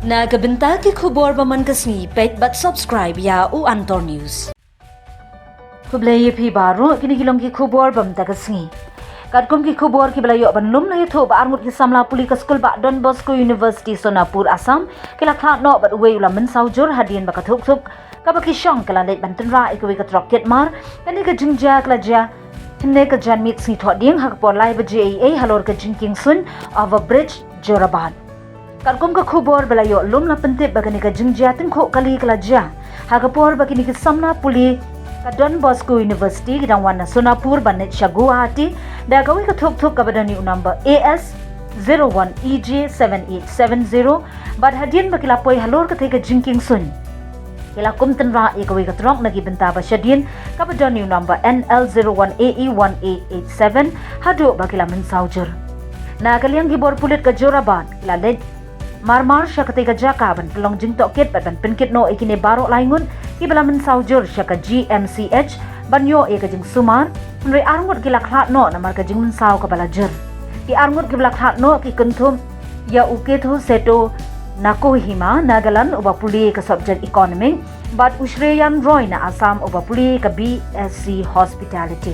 Nagabenta ki khubor baman kasni pet but subscribe ya u Antor News. Kublay pi baro kini kilong ki khubor bam tagasngi. Kadkum ki khubor ki belayo banlum na yutho ba arngut ki samla puli ka school ba Don Bosco University Sonapur Assam kila khat no bat we ulamen saujur hadien ba kathuk thuk kabaki shong kala leit ban tynrah ikwe ka trok ket mar kani ka jingja kala ja hne ka jan mit si tho ding hak por lai ba JA halor ka jingking sun over bridge Jorabat. Kadkum ka khubor belayo lum la pentip ba kani ka jingja tin kho kali kala ja hakapor ba kini ki samna puli ka Don Bosco University gidang wana Sonapur banit siya Guwahati da gawi ka thuk kabada ni number AS 01EJ7870 bad hadien ba kilapoy halor ka ka jingking sun kila kum tynrah gawi ka trok nagibenta ba siya din kabada ni number NL01AE1887 hado ba kila mensaujur na kaliang gibor pulit ka Jorabat kila leit marmar siya ka jaka ban pelong jingtok kit ban penkit no ikine barok laingun kibala mensaujur siya ka GMCH banyo ka jing sumar menri arngut kila khat no namar ka jing mensau ka balajur ki arngut kibala khat no ki kunthum ya ukethu seto nakohima nagalan uba puli ka subject economic but ushreyan roy na Assam uba puli ka BSc hospitality.